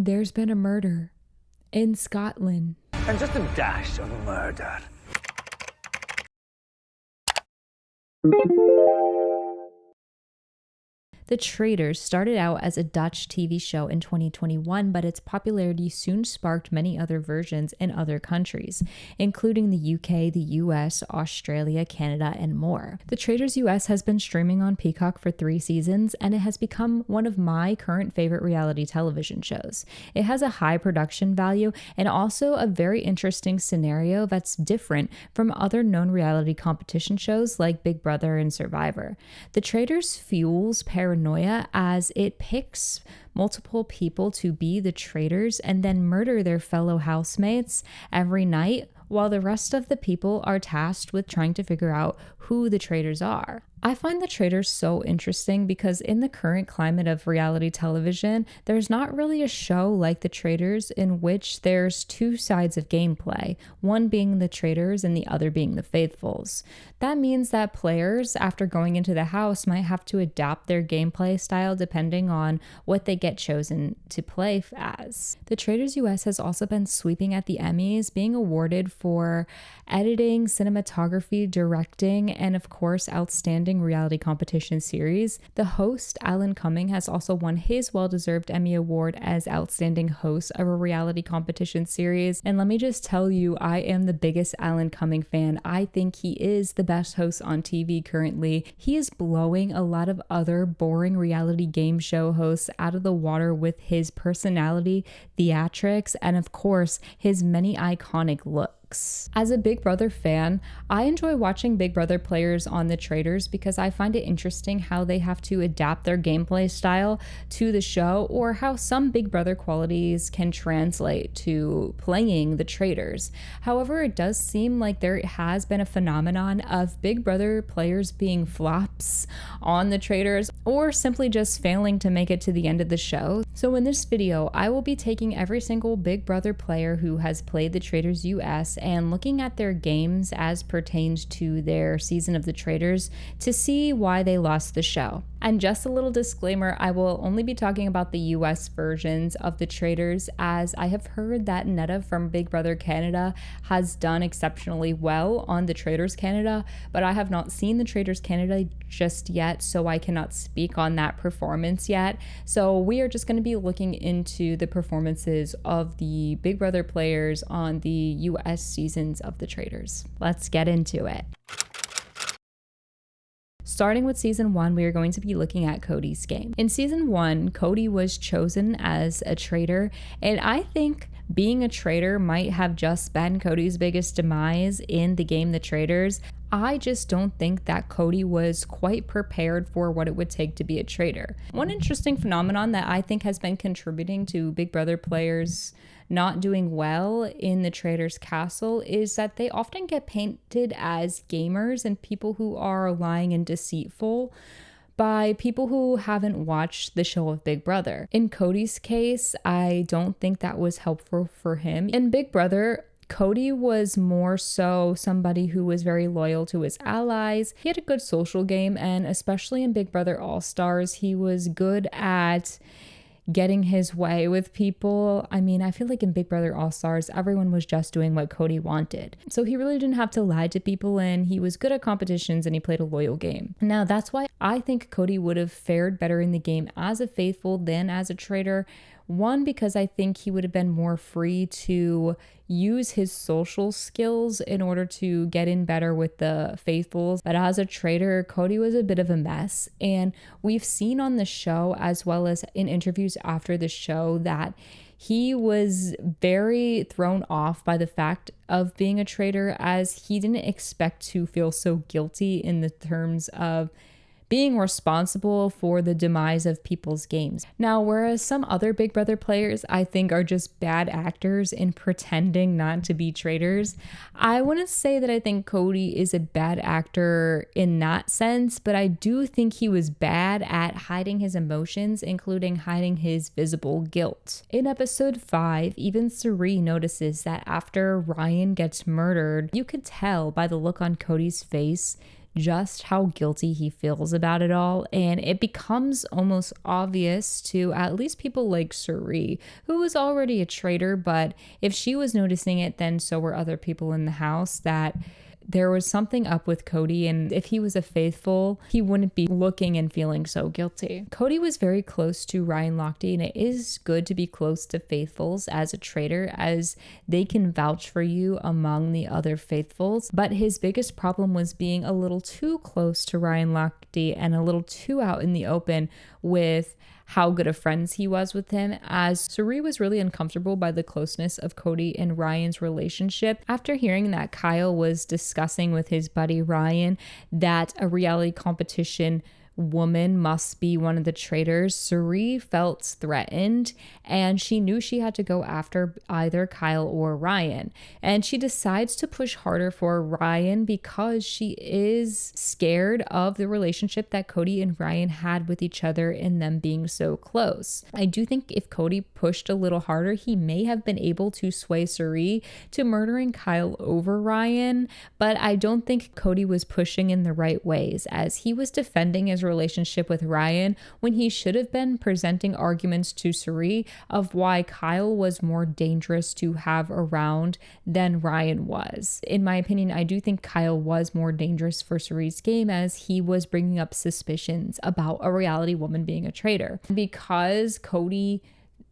There's been a murder in Scotland. And just a dash of murder. The Traitors started out as a Dutch TV show in 2021, but its popularity soon sparked many other versions in other countries, including the UK, the US, Australia, Canada, and more. The Traitors US has been streaming on Peacock for 3 seasons, and it has become one of my current favorite reality television shows. It has a high production value and also a very interesting scenario that's different from other known reality competition shows like Big Brother and Survivor. The Traitors fuels paranoia as it picks multiple people to be the traitors and then murder their fellow housemates every night, while the rest of the people are tasked with trying to figure out who the traitors are. I find the Traitors so interesting because in the current climate of reality television, there's not really a show like the Traitors in which there's 2 sides of gameplay, one being the traitors and the other being the faithfuls. That means that players, after going into the house, might have to adapt their gameplay style depending on what they get chosen to play as. The Traitors US has also been sweeping at the Emmys, being awarded for editing, cinematography, directing, and of course, outstanding reality competition series. The host, Alan Cumming, has also won his well-deserved Emmy Award as outstanding host of a reality competition series. And let me just tell you, I am the biggest Alan Cumming fan. I think he is the best host on TV currently. He is blowing a lot of other boring reality game show hosts out of the water with his personality, theatrics, and of course, his many iconic looks. As a Big Brother fan, I enjoy watching Big Brother players on the Traitors because I find it interesting how they have to adapt their gameplay style to the show, or how some Big Brother qualities can translate to playing the Traitors. However, it does seem like there has been a phenomenon of Big Brother players being flops on the Traitors, or simply just failing to make it to the end of the show. So in this video, I will be taking every single Big Brother player who has played the Traitors US and looking at their games as pertains to their season of the Traitors to see why they lost the show. And just a little disclaimer, I will only be talking about the US versions of the Traitors, as I have heard that Netta from Big Brother Canada has done exceptionally well on the Traitors Canada, but I have not seen the Traitors Canada just yet, so I cannot speak on that performance yet. So we are just going to be looking into the performances of the Big Brother players on the US seasons of the Traitors. Let's get into it. Starting with season 1, we are going to be looking at Cody's game. In season 1, Cody was chosen as a traitor, and I think being a traitor might have just been Cody's biggest demise in the game The Traitors. I just don't think that Cody was quite prepared for what it would take to be a traitor. One interesting phenomenon that I think has been contributing to Big Brother players not doing well in the Traitors Castle is that they often get painted as gamers and people who are lying and deceitful by people who haven't watched the show of Big Brother. In Cody's case, I don't think that was helpful for him. In Big Brother, Cody was more so somebody who was very loyal to his allies. He had a good social game, and especially in Big Brother All-Stars, he was good at getting his way with people. I mean, I feel like in Big Brother All-Stars, everyone was just doing what Cody wanted. So he really didn't have to lie to people, and he was good at competitions, and he played a loyal game. Now, that's why I think Cody would have fared better in the game as a faithful than as a traitor. One, because I think he would have been more free to use his social skills in order to get in better with the faithfuls. But as a traitor, Cody was a bit of a mess. And we've seen on the show, as well as in interviews after the show, that he was very thrown off by the fact of being a traitor, as he didn't expect to feel so guilty in the terms of being responsible for the demise of people's games. Now, whereas some other Big Brother players I think are just bad actors in pretending not to be traitors, I wouldn't say that I think Cody is a bad actor in that sense, but I do think he was bad at hiding his emotions, including hiding his visible guilt. In episode 5, even Suri notices that after Ryan gets murdered, you could tell by the look on Cody's face just how guilty he feels about it all. And it becomes almost obvious to at least people like Suri, who was already a traitor, but if she was noticing it, then so were other people in the house, that there was something up with Cody, and if he was a faithful, he wouldn't be looking and feeling so guilty. Cody was very close to Ryan Lochte, and it is good to be close to faithfuls as a traitor, as they can vouch for you among the other faithfuls. But his biggest problem was being a little too close to Ryan Lochte and a little too out in the open with how good of friends he was with him, as Suri was really uncomfortable by the closeness of Cody and Ryan's relationship. After hearing that Kyle was discussing with his buddy Ryan that a reality competition woman must be one of the traitors, Suri felt threatened, and she knew she had to go after either Kyle or Ryan. And she decides to push harder for Ryan because she is scared of the relationship that Cody and Ryan had with each other and them being so close. I do think if Cody pushed a little harder, he may have been able to sway Suri to murdering Kyle over Ryan, but I don't think Cody was pushing in the right ways, as he was defending his relationship with Ryan when he should have been presenting arguments to Suri of why Kyle was more dangerous to have around than Ryan was. In my opinion, I do think Kyle was more dangerous for Suri's game, as he was bringing up suspicions about a reality woman being a traitor. Because Cody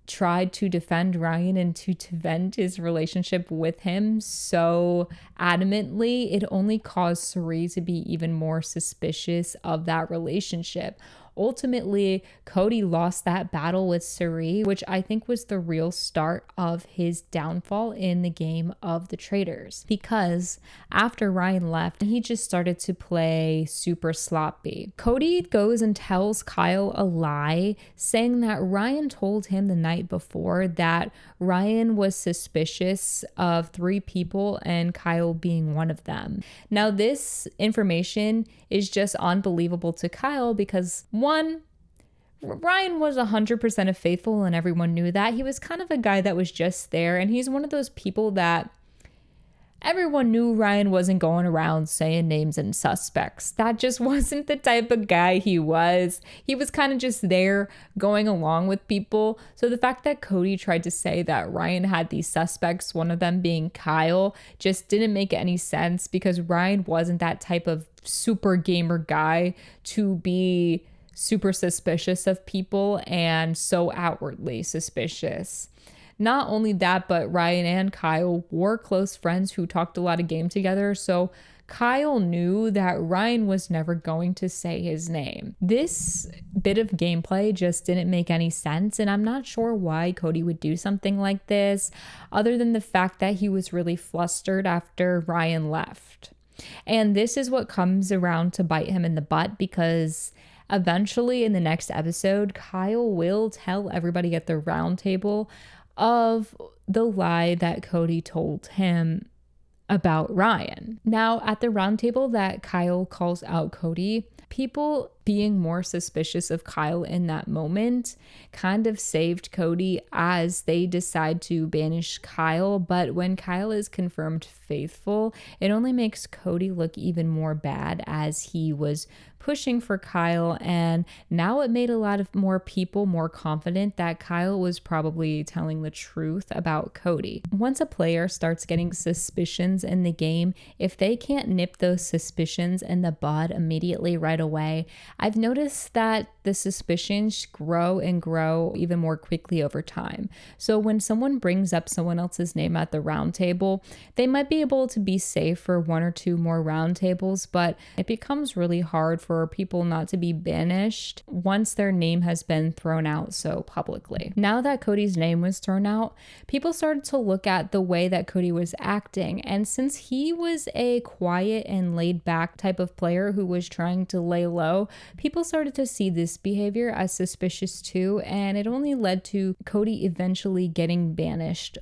tried to defend Ryan and to defend his relationship with him so adamantly, it only caused Suri to be even more suspicious of that relationship. Ultimately, Cody lost that battle with Suri, which I think was the real start of his downfall in the game of the traitors. Because after Ryan left, he just started to play super sloppy. Cody goes and tells Kyle a lie, saying that Ryan told him the night before that Ryan was suspicious of 3 people and Kyle being one of them. Now, this information is just unbelievable to Kyle because, one, Ryan was 100% a faithful and everyone knew that. He was kind of a guy that was just there, and he's one of those people that everyone knew Ryan wasn't going around saying names and suspects. That just wasn't the type of guy he was. He was kind of just there going along with people. So the fact that Cody tried to say that Ryan had these suspects, one of them being Kyle, just didn't make any sense, because Ryan wasn't that type of super gamer guy to be super suspicious of people and so outwardly suspicious. Not only that, but Ryan and Kyle were close friends who talked a lot of game together, so Kyle knew that Ryan was never going to say his name. This bit of gameplay just didn't make any sense, and I'm not sure why Cody would do something like this, other than the fact that he was really flustered after Ryan left. And this is what comes around to bite him in the butt, because eventually in the next episode, Kyle will tell everybody at the round table of the lie that Cody told him about Ryan. Now, at the round table that Kyle calls out Cody, people being more suspicious of Kyle in that moment kind of saved Cody, as they decide to banish Kyle. But when Kyle is confirmed faithful, it only makes Cody look even more bad, as he was pushing for Kyle, and now it made a lot of more people more confident that Kyle was probably telling the truth about Cody. Once a player starts getting suspicions in the game, if they can't nip those suspicions in the bud immediately right away, I've noticed that the suspicions grow and grow even more quickly over time. So when someone brings up someone else's name at the round table, they might be able to be safe for 1 or 2 more round tables, but it becomes really hard for people not to be banished once their name has been thrown out so publicly. Now that Cody's name was thrown out, people started to look at the way that Cody was acting, and since he was a quiet and laid back type of player who was trying to lay low, people started to see this behavior as suspicious too, and it only led to Cody eventually getting banished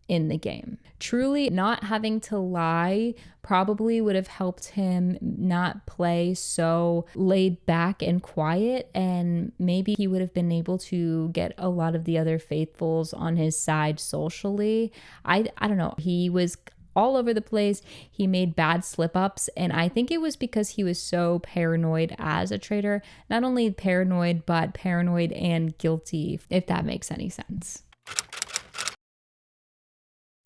in the game. Truly, not having to lie probably would have helped him not play so laid back and quiet, and maybe he would have been able to get a lot of the other faithfuls on his side socially. I don't know. He was all over the place. He made bad slip ups. And I think it was because he was so paranoid as a traitor. Not only paranoid, but paranoid and guilty, if that makes any sense.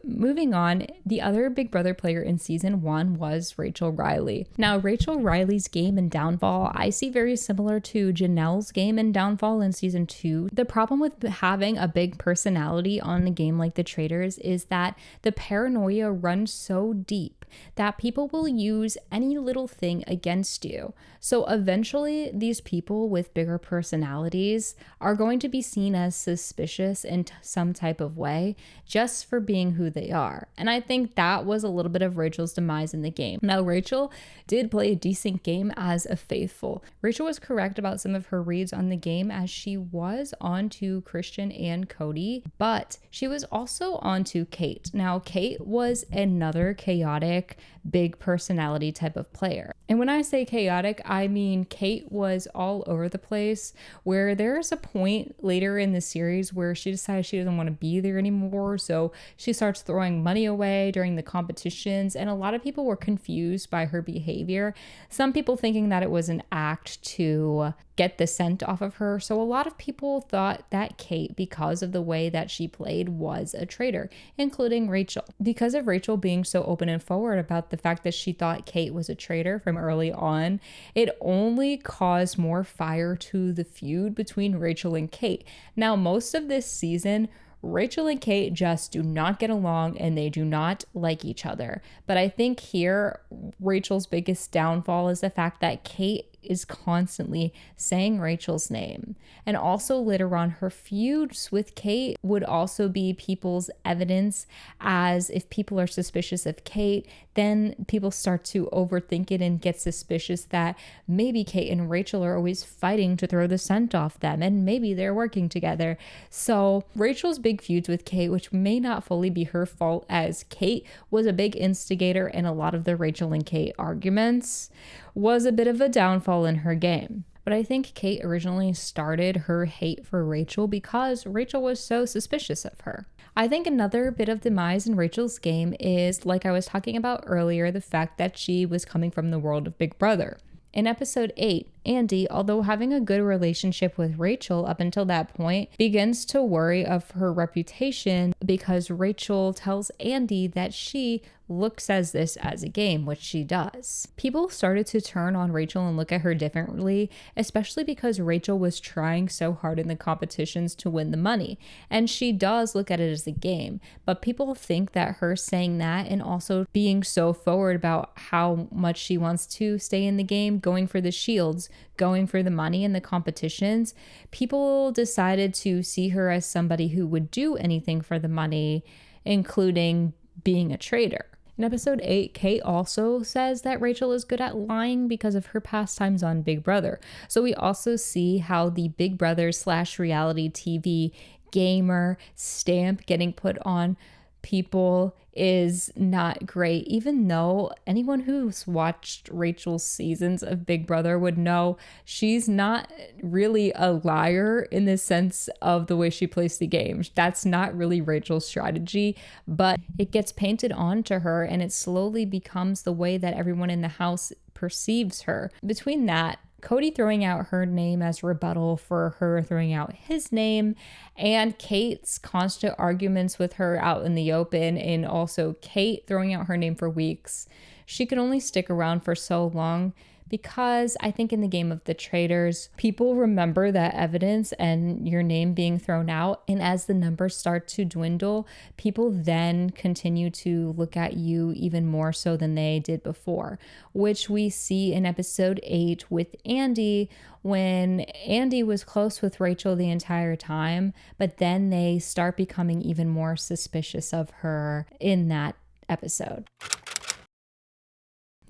Moving on, the other Big Brother player in season 1 was Rachel Riley. Now, Rachel Riley's game and downfall I see very similar to Janelle's game and downfall in season 2. The problem with having a big personality on a game like the Traitors is that the paranoia runs so deep that people will use any little thing against you. So eventually, these people with bigger personalities are going to be seen as suspicious in some type of way just for being who they are. And I think that was a little bit of Rachel's demise in the game. Now, Rachel did play a decent game as a faithful. Rachel was correct about some of her reads on the game as she was onto Christian and Cody, but she was also onto Kate. Now, Kate was another chaotic, big personality type of player. And when I say chaotic, I mean Kate was all over the place, where there's a point later in the series where she decides she doesn't want to be there anymore. So she starts throwing money away during the competitions, and a lot of people were confused by her behavior. Some people thinking that it was an act to get the scent off of her. So a lot of people thought that Kate, because of the way that she played, was a traitor, including Rachel. Because of Rachel being so open and forward about the fact that she thought Kate was a traitor from early on, it only caused more fire to the feud between Rachel and Kate. Now, most of this season, Rachel and Kate just do not get along and they do not like each other. But I think here, Rachel's biggest downfall is the fact that Kate is constantly saying Rachel's name. And also later on, her feuds with Kate would also be people's evidence, as if people are suspicious of Kate, then people start to overthink it and get suspicious that maybe Kate and Rachel are always fighting to throw the scent off them, and maybe they're working together. So Rachel's big feuds with Kate, which may not fully be her fault, as Kate was a big instigator in a lot of the Rachel and Kate arguments, was a bit of a downfall in her game. But I think Kate originally started her hate for Rachel because Rachel was so suspicious of her. I think another bit of demise in Rachel's game is, like I was talking about earlier, the fact that she was coming from the world of Big Brother. In episode 8, Andy, although having a good relationship with Rachel up until that point, begins to worry of her reputation because Rachel tells Andy that she looks as this as a game, which she does. People started to turn on Rachel and look at her differently, especially because Rachel was trying so hard in the competitions to win the money. And she does look at it as a game, but people think that her saying that and also being so forward about how much she wants to stay in the game, going for the shields, going for the money in the competitions, people decided to see her as somebody who would do anything for the money, including being a traitor. In episode 8, Kate also says that Rachel is good at lying because of her pastimes on Big Brother. So we also see how the Big Brother / reality TV gamer stamp getting put on people is not great, even though anyone who's watched Rachel's seasons of Big Brother would know she's not really a liar in the sense of the way she plays the game. That's not really Rachel's strategy, but it gets painted onto her and it slowly becomes the way that everyone in the house perceives her. Between that, Cody throwing out her name as rebuttal for her throwing out his name, and Kate's constant arguments with her out in the open, and also Kate throwing out her name for weeks. She could only stick around for so long because I think in the game of the Traitors, people remember that evidence and your name being thrown out. And as the numbers start to dwindle, people then continue to look at you even more so than they did before, which we see in episode 8 with Andy, when Andy was close with Rachel the entire time, but then they start becoming even more suspicious of her in that episode.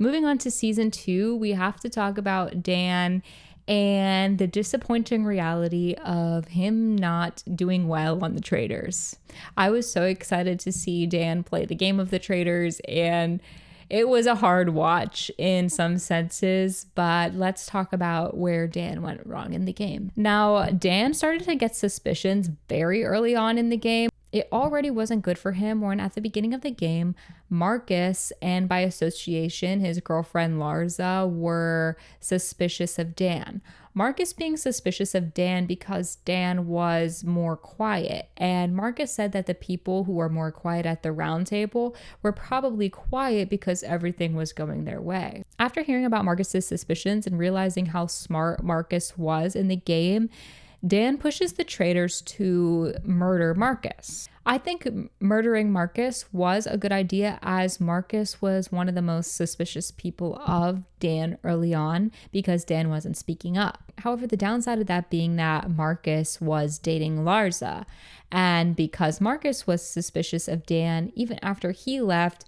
Moving on to season 2, we have to talk about Dan and the disappointing reality of him not doing well on the Traitors. I was so excited to see Dan play the game of the Traitors, and it was a hard watch in some senses, but let's talk about where Dan went wrong in the game. Now, Dan started to get suspicions very early on in the game. It already wasn't good for him when at the beginning of the game, Marcus and by association, his girlfriend Larsa were suspicious of Dan. Marcus being suspicious of Dan because Dan was more quiet. And Marcus said that the people who were more quiet at the round table were probably quiet because everything was going their way. After hearing about Marcus's suspicions and realizing how smart Marcus was in the game, Dan pushes the traitors to murder Marcus. I think murdering Marcus was a good idea as Marcus was one of the most suspicious people of Dan early on because Dan wasn't speaking up. However, the downside of that being that Marcus was dating Larsa. And because Marcus was suspicious of Dan, even after he left,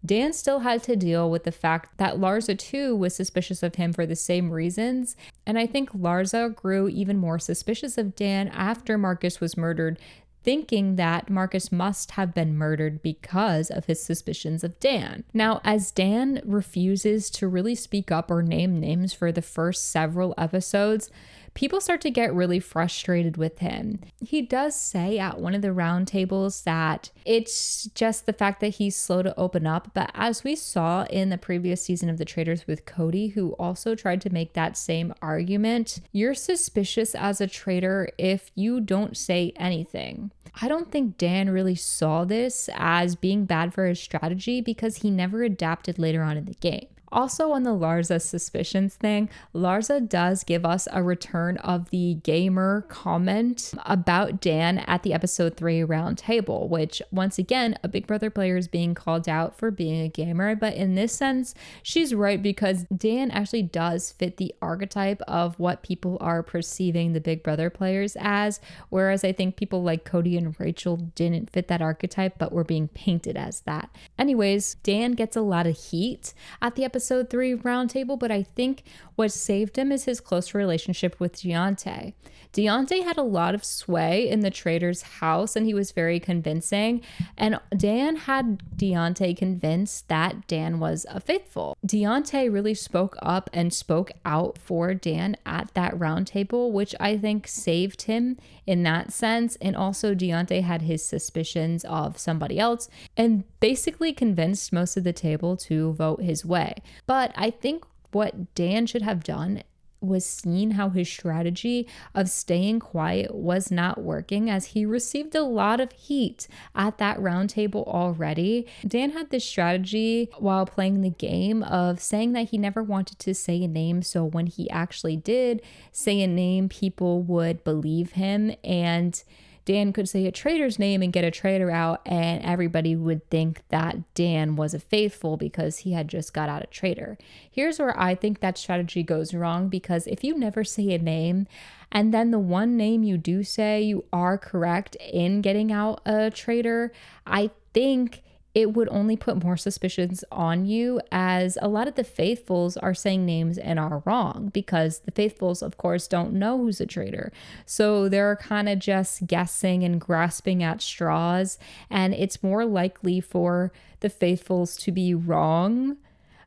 Dan still had to deal with the fact that Larsa too was suspicious of him for the same reasons. And I think Larsa grew even more suspicious of Dan after Marcus was murdered, thinking that Marcus must have been murdered because of his suspicions of Dan. Now, as Dan refuses to really speak up or name names for the first several episodes, people start to get really frustrated with him. He does say at one of the round tables that it's just the fact that he's slow to open up. But as we saw in the previous season of The Traitors with Cody, who also tried to make that same argument, you're suspicious as a traitor if you don't say anything. I don't think Dan really saw this as being bad for his strategy because he never adapted later on in the game. Also on the Larsa suspicions thing, Larsa does give us a return of the gamer comment about Dan at the episode 3 round table, which once again, a Big Brother player is being called out for being a gamer. But in this sense, she's right because Dan actually does fit the archetype of what people are perceiving the Big Brother players as. Whereas I think people like Cody and Rachel didn't fit that archetype, but were being painted as that. Anyways, Dan gets a lot of heat at the episode 3 roundtable, but I think what saved him is his close relationship with Deontay. Deontay had a lot of sway in the Traitors' house and he was very convincing, and Dan had Deontay convinced that Dan was a faithful. Deontay really spoke up and spoke out for Dan at that roundtable, which I think saved him in that sense. And also Deontay had his suspicions of somebody else and basically convinced most of the table to vote his way. But I think what Dan should have done was seen how his strategy of staying quiet was not working, as he received a lot of heat at that roundtable already. Dan had this strategy while playing the game of saying that he never wanted to say a name, so when he actually did say a name, people would believe him, and Dan could say a traitor's name and get a traitor out, and everybody would think that Dan was a faithful because he had just got out a traitor. Here's where I think that strategy goes wrong, because if you never say a name and then the one name you do say you are correct in getting out a traitor, I think it would only put more suspicions on you, as a lot of the faithfuls are saying names and are wrong because the faithfuls, of course, don't know who's a traitor. So they're kind of just guessing and grasping at straws, and it's more likely for the faithfuls to be wrong.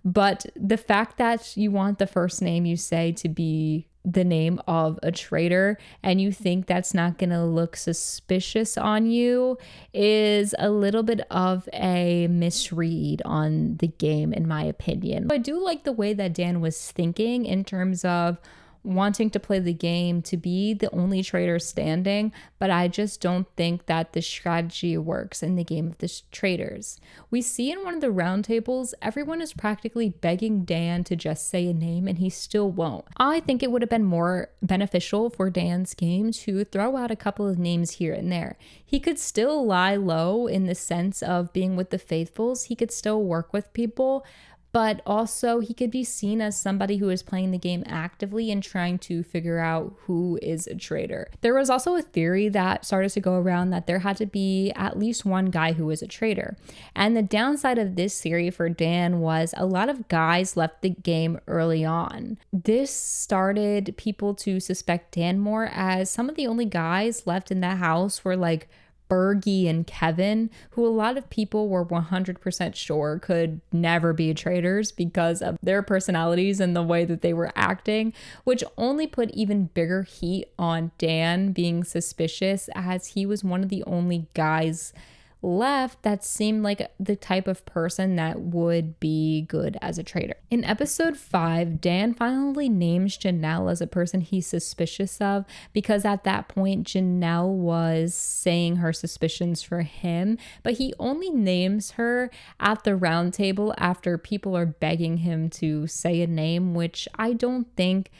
But the fact that you want the first name you say to be the name of a traitor and you think that's not going to look suspicious on you is a little bit of a misread on the game, in my opinion. I do like the way that Dan was thinking in terms of wanting to play the game to be the only traitor standing, but I just don't think that the strategy works in the game of the traitors. We see in one of the roundtables, everyone is practically begging Dan to just say a name and he still won't. I think it would have been more beneficial for Dan's game to throw out a couple of names here and there. He could still lie low in the sense of being with the faithfuls. He could still work with people, but also he could be seen as somebody who is playing the game actively and trying to figure out who is a traitor. There was also a theory that started to go around that there had to be at least one guy who was a traitor. And the downside of this theory for Dan was a lot of guys left the game early on. This started people to suspect Dan more, as some of the only guys left in that house were like Bergie and Kevin, who a lot of people were 100% sure could never be traitors because of their personalities and the way that they were acting, which only put even bigger heat on Dan being suspicious, as he was one of the only guys left that seemed like the type of person that would be good as a traitor. In episode 5, Dan finally names Janelle as a person he's suspicious of, because at that point Janelle was saying her suspicions for him, but he only names her at the round table after people are begging him to say a name, which I don't think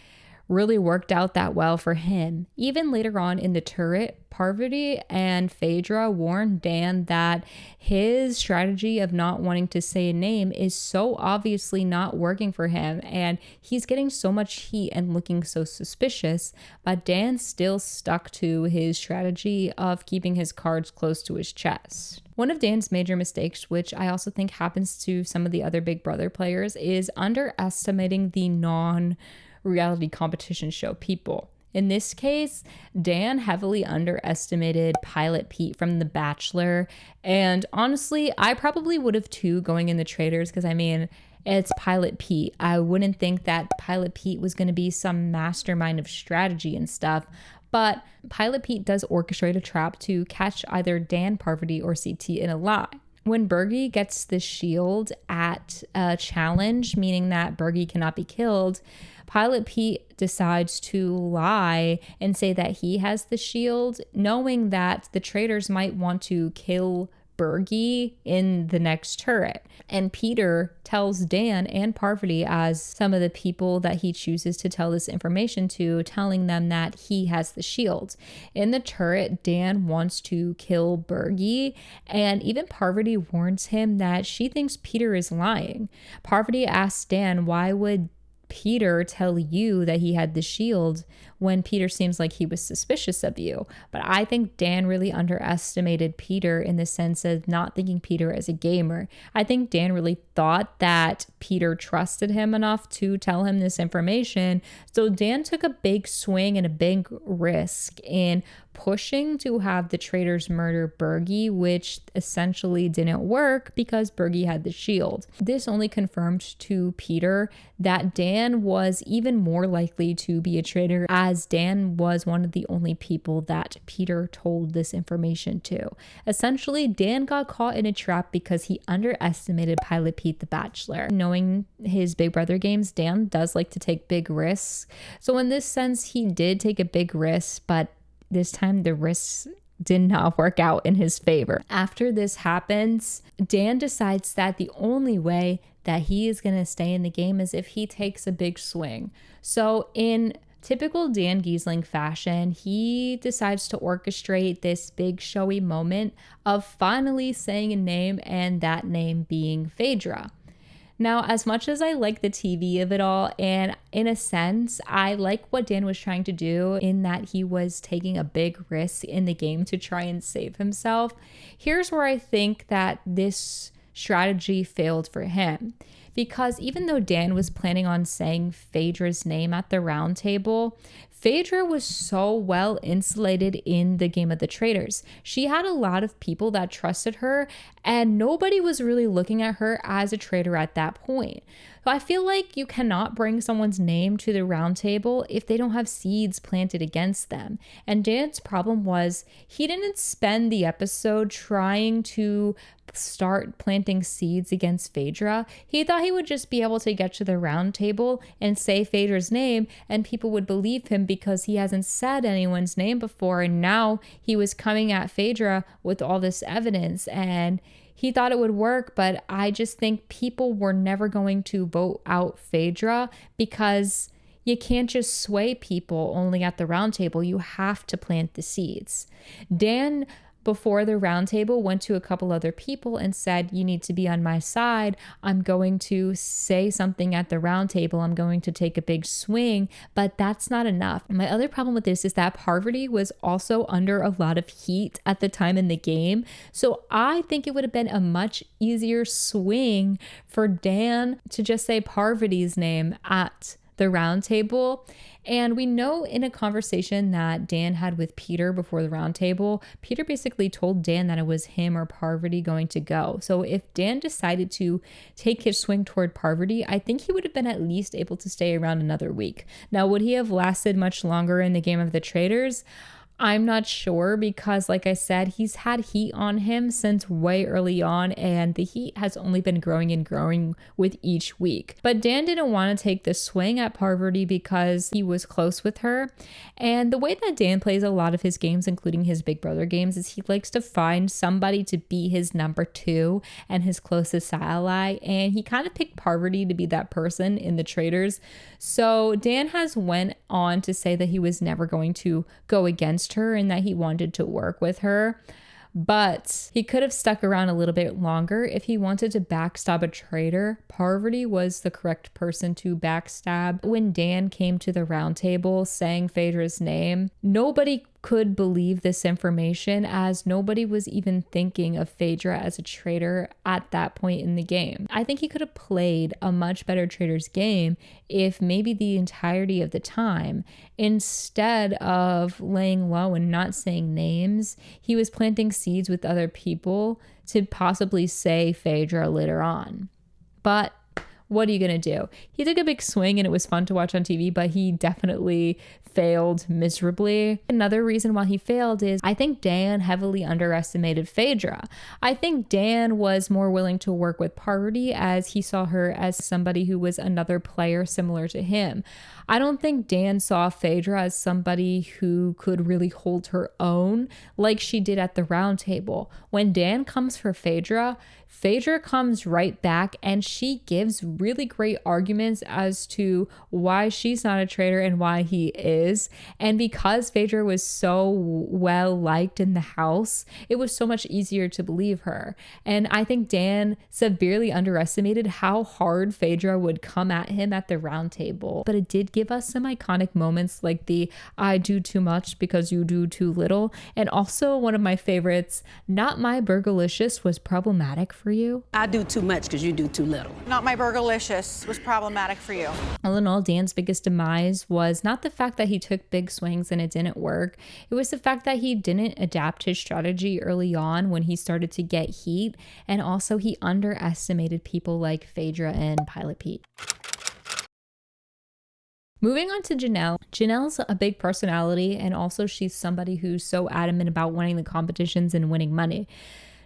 really worked out that well for him. Even later on in the turret, Parvati and Phaedra warned Dan that his strategy of not wanting to say a name is so obviously not working for him, and he's getting so much heat and looking so suspicious, but Dan still stuck to his strategy of keeping his cards close to his chest. One of Dan's major mistakes, which I also think happens to some of the other Big Brother players, is underestimating the non-reality competition show people. In this case, Dan heavily underestimated Pilot Pete from The Bachelor, and honestly, I probably would have too going in the Traitors, because I mean, it's Pilot Pete. I wouldn't think that Pilot Pete was going to be some mastermind of strategy and stuff, but Pilot Pete does orchestrate a trap to catch either Dan, Parvati, or CT in a lie. When Bergie gets the shield at a challenge, meaning that Bergie cannot be killed, Pilot Pete decides to lie and say that he has the shield, knowing that the traitors might want to kill Bergie in the next turret. And Peter tells Dan and Parvati as some of the people that he chooses to tell this information to, telling them that he has the shield. In the turret, Dan wants to kill Bergie, and even Parvati warns him that she thinks Peter is lying. Parvati asks Dan, why would Peter tell you that he had the shield when Peter seems like he was suspicious of you? But I think Dan really underestimated Peter in the sense of not thinking Peter as a gamer. I think Dan really thought that Peter trusted him enough to tell him this information. So Dan took a big swing and a big risk in pushing to have the traitors murder Bergie, which essentially didn't work because Bergie had the shield. This only confirmed to Peter that Dan was even more likely to be a traitor, as Dan was one of the only people that Peter told this information to. Essentially, Dan got caught in a trap because he underestimated Pilot Pete the Bachelor. Knowing his Big Brother games, Dan does like to take big risks. So in this sense, he did take a big risk, but this time the risks did not work out in his favor. After this happens, Dan decides that the only way that he is going to stay in the game is if he takes a big swing. So in typical Dan Giesling fashion, he decides to orchestrate this big showy moment of finally saying a name, and that name being Phaedra. Now, as much as I like the TV of it all, and in a sense, I like what Dan was trying to do in that he was taking a big risk in the game to try and save himself, here's where I think that this strategy failed for him. Because even though Dan was planning on saying Phaedra's name at the round table, Phaedra was so well insulated in the game of the traitors. She had a lot of people that trusted her, and nobody was really looking at her as a traitor at that point. So I feel like you cannot bring someone's name to the round table if they don't have seeds planted against them. And Dan's problem was he didn't spend the episode trying to start planting seeds against Phaedra. He thought he would just be able to get to the round table and say Phaedra's name and people would believe him because he hasn't said anyone's name before, and now he was coming at Phaedra with all this evidence and he thought it would work. But I just think people were never going to vote out Phaedra because you can't just sway people only at the round table. You have to plant the seeds. Dan, before the roundtable, went to a couple other people and said, you need to be on my side. I'm going to say something at the roundtable. I'm going to take a big swing, but that's not enough. My other problem with this is that Parvati was also under a lot of heat at the time in the game. So I think it would have been a much easier swing for Dan to just say Parvati's name at the round table. And we know in a conversation that Dan had with Peter before the round table, Peter basically told Dan that it was him or Parvati going to go. So if Dan decided to take his swing toward Parvati, I think he would have been at least able to stay around another week. Now, would he have lasted much longer in the game of the Traitors? I'm not sure because, like I said, he's had heat on him since way early on, and the heat has only been growing and growing with each week. But Dan didn't want to take the swing at Parvati because he was close with her. And the way that Dan plays a lot of his games, including his Big Brother games, is he likes to find somebody to be his number two and his closest ally. And he kind of picked Parvati to be that person in the Traitors. So Dan has went on to say that he was never going to go against her and that he wanted to work with her. But he could have stuck around a little bit longer if he wanted to backstab a traitor. Parvati was the correct person to backstab. When Dan came to the round table saying Phaedra's name, nobody could believe this information as nobody was even thinking of Phaedra as a traitor at that point in the game. I think he could have played a much better traitor's game if maybe the entirety of the time, instead of laying low and not saying names, he was planting seeds with other people to possibly say Phaedra later on. But what are you going to do? He took a big swing and it was fun to watch on TV, but he definitely failed miserably. Another reason why he failed is I think Dan heavily underestimated Phaedra. I think Dan was more willing to work with Parvati as he saw her as somebody who was another player similar to him. I don't think Dan saw Phaedra as somebody who could really hold her own like she did at the round table. When Dan comes for Phaedra, Phaedra comes right back and she gives really great arguments as to why she's not a traitor and why he is. And because Phaedra was so well liked in the house, it was so much easier to believe her. And I think Dan severely underestimated how hard Phaedra would come at him at the round table. But it did give us some iconic moments like the I do too much because you do too little. And also one of my favorites, not my burgerlicious was problematic for you. I do too much because you do too little. Not my burgerlicious was problematic for you. All in all, Dan's biggest demise was not the fact that he took big swings and it didn't work. It was the fact that he didn't adapt his strategy early on when he started to get heat. And also he underestimated people like Phaedra and Pilot Pete. Moving on to Janelle. Janelle's a big personality, and also she's somebody who's so adamant about winning the competitions and winning money.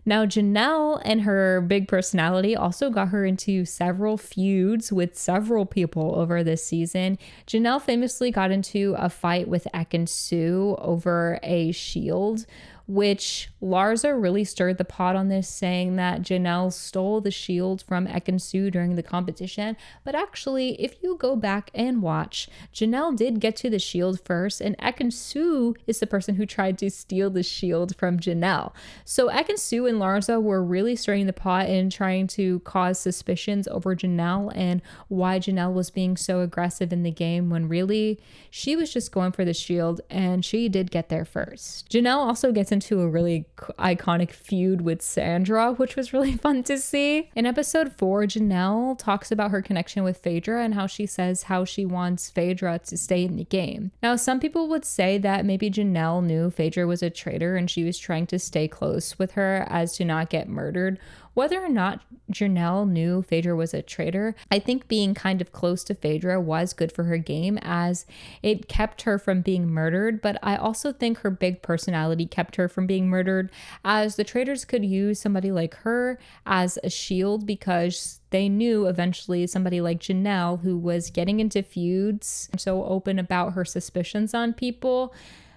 Now, Janelle and her big personality also got her into several feuds with several people over this season. Janelle famously got into a fight with Sue over a shield, which Larsa really stirred the pot on this, saying that Janelle stole the shield from Sue during the competition. But actually, if you go back and watch, Janelle did get to the shield first, and Sue is the person who tried to steal the shield from Janelle. So Sue and Larsa were really stirring the pot and trying to cause suspicions over Janelle and why Janelle was being so aggressive in the game when really she was just going for the shield, and she did get there first. Janelle also gets into a really iconic feud with Sandra, which was really fun to see. In episode 4, Janelle talks about her connection with Phaedra and how she says how she wants Phaedra to stay in the game. Now, some people would say that maybe Janelle knew Phaedra was a traitor and she was trying to stay close with her as to not get murdered. Whether or not Janelle knew Phaedra was a traitor, I think being kind of close to Phaedra was good for her game as it kept her from being murdered, but I also think her big personality kept her from being murdered as the traitors could use somebody like her as a shield because they knew eventually somebody like Janelle, who was getting into feuds, so open about her suspicions on people,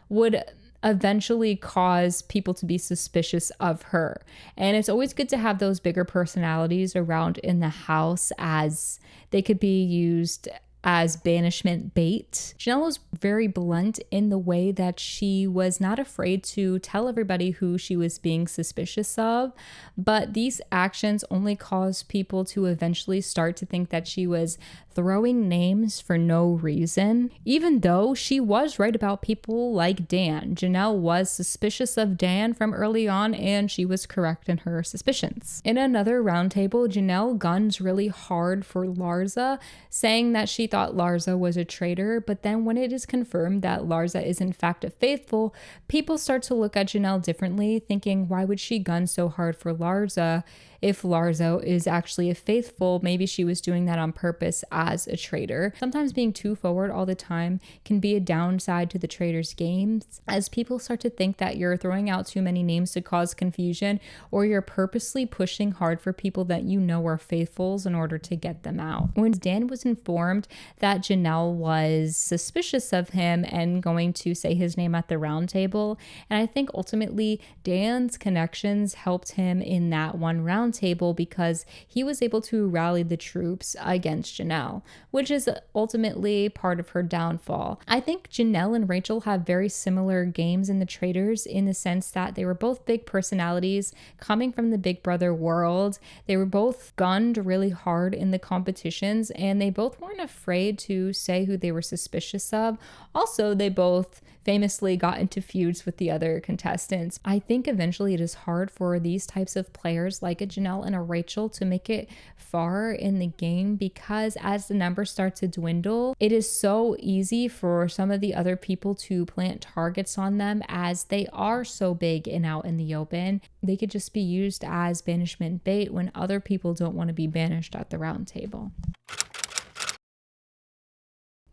would eventually cause people to be suspicious of her. And it's always good to have those bigger personalities around in the house as they could be used as banishment bait. Janelle was very blunt in the way that she was not afraid to tell everybody who she was being suspicious of, but these actions only caused people to eventually start to think that she was throwing names for no reason, even though she was right about people like Dan. Janelle was suspicious of Dan from early on, and she was correct in her suspicions. In another roundtable, Janelle guns really hard for Larsa, saying that she thought Larsa was a traitor, but then when it is confirmed that Larsa is in fact a faithful, people start to look at Janelle differently, thinking, why would she gun so hard for Larsa? If Larsa is actually a faithful, maybe she was doing that on purpose as a traitor. Sometimes being too forward all the time can be a downside to the traitors' games, as people start to think that you're throwing out too many names to cause confusion, or you're purposely pushing hard for people that you know are faithfuls in order to get them out. When Dan was informed that Janelle was suspicious of him and going to say his name at the round table, and I think ultimately Dan's connections helped him in that one round table because he was able to rally the troops against Janelle, which is ultimately part of her downfall. I think Janelle and Rachel have very similar games in the Traitors in the sense that they were both big personalities coming from the Big Brother world. They were both gunned really hard in the competitions, and they both weren't afraid to say who they were suspicious of. Also, they both famously got into feuds with the other contestants. I think eventually it is hard for these types of players like a Janelle and a Rachel to make it far in the game, because as the numbers start to dwindle, it is so easy for some of the other people to plant targets on them, as they are so big and out in the open. They could just be used as banishment bait when other people don't want to be banished at the round table.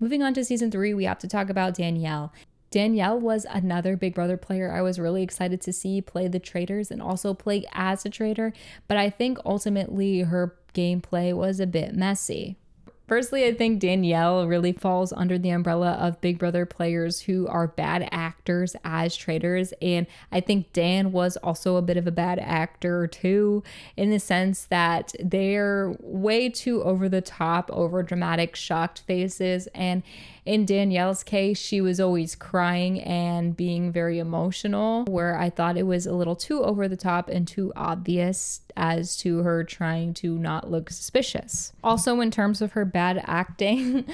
Moving on to season 3, we have to talk about Danielle. Danielle was another Big Brother player I was really excited to see play the Traitors and also play as a traitor, but I think ultimately her gameplay was a bit messy. Firstly, I think Danielle really falls under the umbrella of Big Brother players who are bad actors as traitors. And I think Dan was also a bit of a bad actor too, in the sense that they're way too over the top, over dramatic, shocked faces. And in Danielle's case, she was always crying and being very emotional, where I thought it was a little too over the top and too obvious as to her trying to not look suspicious. Also, in terms of her bad acting,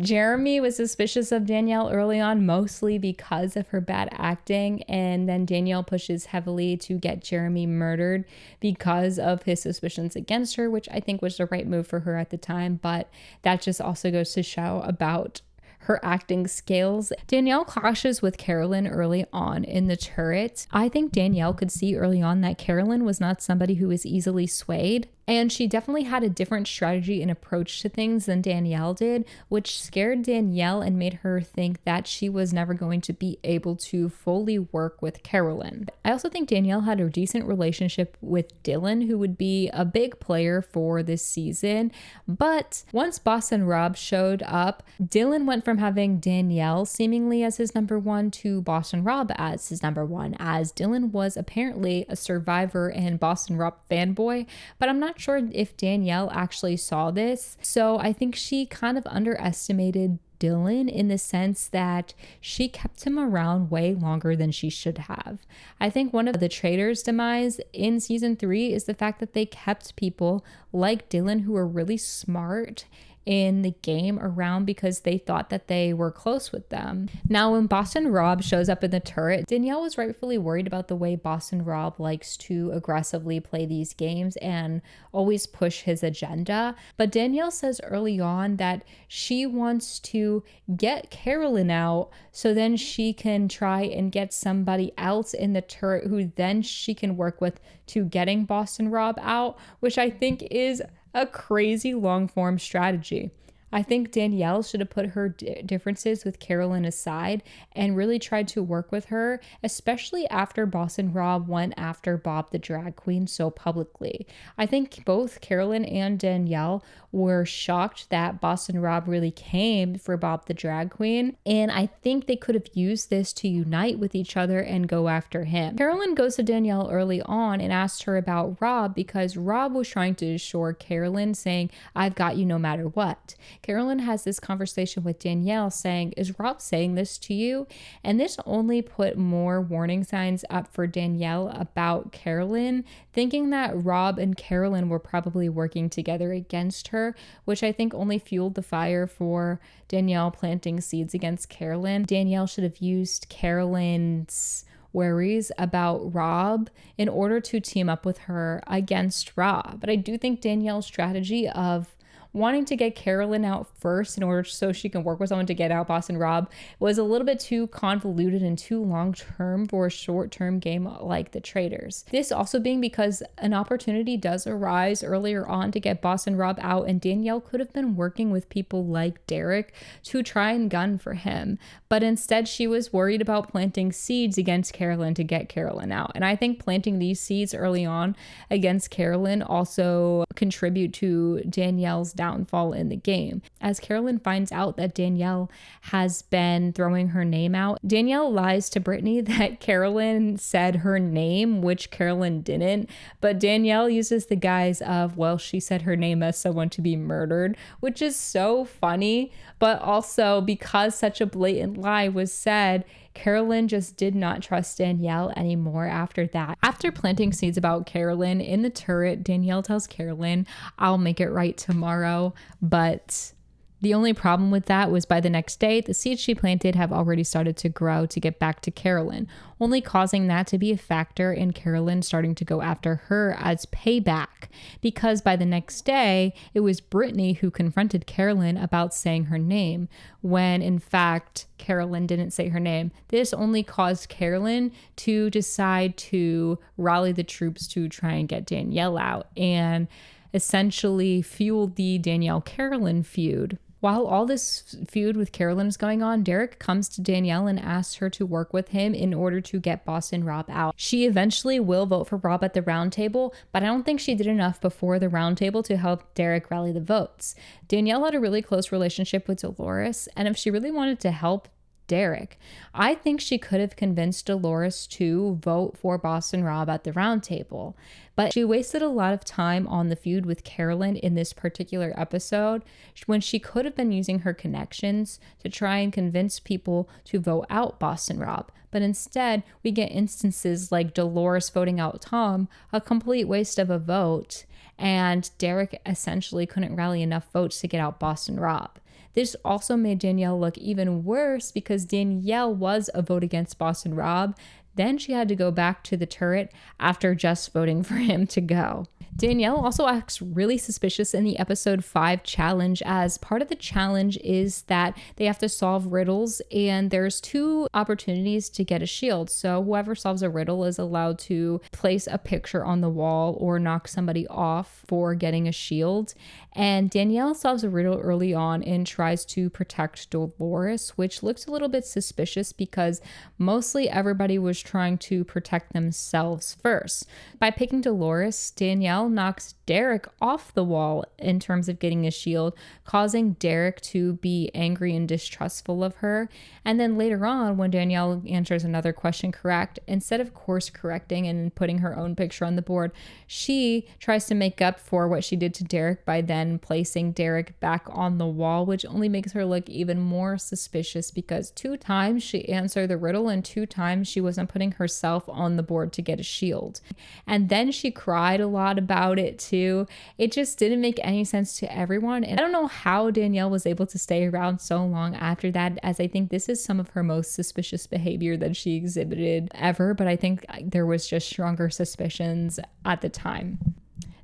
Jeremy was suspicious of Danielle early on, mostly because of her bad acting, and then Danielle pushes heavily to get Jeremy murdered because of his suspicions against her, which I think was the right move for her at the time, but that just also goes to show about her acting skills. Danielle clashes with Carolyn early on in the turret. I think Danielle could see early on that Carolyn was not somebody who was easily swayed. And she definitely had a different strategy and approach to things than Danielle did, which scared Danielle and made her think that she was never going to be able to fully work with Carolyn. I also think Danielle had a decent relationship with Dylan, who would be a big player for this season. But once Boston Rob showed up, Dylan went from having Danielle seemingly as his number one to Boston Rob as his number one, as Dylan was apparently a Survivor and Boston Rob fanboy, but I'm not sure if Danielle actually saw this. So I think she kind of underestimated Dylan in the sense that she kept him around way longer than she should have. I think one of the Traitors' demise in season 3 is the fact that they kept people like Dylan who were really smart in the game around because they thought that they were close with them. Now, when Boston Rob shows up in the turret, Danielle was rightfully worried about the way Boston Rob likes to aggressively play these games and always push his agenda. But Danielle says early on that she wants to get Carolyn out so then she can try and get somebody else in the turret who then she can work with to getting Boston Rob out, which I think is a crazy long form strategy. I think Danielle should have put her differences with Carolyn aside and really tried to work with her, especially after Boston Rob went after Bob the drag queen so publicly. I think both Carolyn and Danielle were shocked that Boston Rob really came for Bob the drag queen, and I think they could have used this to unite with each other and go after him. Carolyn goes to Danielle early on and asks her about Rob because Rob was trying to assure Carolyn, saying, "I've got you no matter what." Carolyn has this conversation with Danielle saying, "Is Rob saying this to you?" And this only put more warning signs up for Danielle about Carolyn, thinking that Rob and Carolyn were probably working together against her, which I think only fueled the fire for Danielle planting seeds against Carolyn. Danielle should have used Carolyn's worries about Rob in order to team up with her against Rob. But I do think Danielle's strategy of wanting to get Carolyn out first in order so she can work with someone to get out Boss and Rob was a little bit too convoluted and too long-term for a short-term game like the Traitors. This also being because an opportunity does arise earlier on to get Boss and Rob out, and Danielle could have been working with people like Derrick to try and gun for him. But instead she was worried about planting seeds against Carolyn to get Carolyn out. And I think planting these seeds early on against Carolyn also contribute to Danielle's downfall in the game. As Carolyn finds out that Danielle has been throwing her name out, Danielle lies to Britney that Carolyn said her name, which Carolyn didn't, but Danielle uses the guise of, well, she said her name as someone to be murdered, which is so funny, but also because such a blatant lie was said, Carolyn just did not trust Danielle anymore after that. After planting seeds about Carolyn in the turret, Danielle tells Carolyn, "I'll make it right tomorrow," but the only problem with that was by the next day, the seeds she planted have already started to grow to get back to Carolyn, only causing that to be a factor in Carolyn starting to go after her as payback. Because by the next day, it was Britney who confronted Carolyn about saying her name, when in fact, Carolyn didn't say her name. This only caused Carolyn to decide to rally the troops to try and get Danielle out, and essentially fueled the Danielle-Carolyn feud. While all this feud with Carolyn is going on, Derrick comes to Danielle and asks her to work with him in order to get Boss and Rob out. She eventually will vote for Rob at the round table, but I don't think she did enough before the round table to help Derrick rally the votes. Danielle had a really close relationship with Dolores, and if she really wanted to help Derrick, I think she could have convinced Dolores to vote for Boss and Rob at the round table. But she wasted a lot of time on the feud with Carolyn in this particular episode when she could have been using her connections to try and convince people to vote out Boss and Rob. But instead, we get instances like Dolores voting out Tom, a complete waste of a vote, and Derrick essentially couldn't rally enough votes to get out Boss and Rob. This also made Danielle look even worse because Danielle was a vote against Boss and Rob. Then she had to go back to the turret after just voting for him to go. Danielle also acts really suspicious in the episode 5 challenge, as part of the challenge is that they have to solve riddles, and there's 2 opportunities to get a shield. So whoever solves a riddle is allowed to place a picture on the wall or knock somebody off for getting a shield. And Danielle solves a riddle early on and tries to protect Dolores, which looks a little bit suspicious because mostly everybody was trying to protect themselves first. By picking Dolores, Danielle knocks Derrick off the wall in terms of getting a shield, causing Derrick to be angry and distrustful of her. And then later on, when Danielle answers another question correct, instead of course correcting and putting her own picture on the board, she tries to make up for what she did to Derrick by then placing Derrick back on the wall, which only makes her look even more suspicious because 2 times she answered the riddle and 2 times she wasn't putting herself on the board to get a shield. And then she cried a lot about it too. It just didn't make any sense to everyone. And I don't know how Danielle was able to stay around so long after that, as I think this is some of her most suspicious behavior that she exhibited ever, but I think there was just stronger suspicions at the time.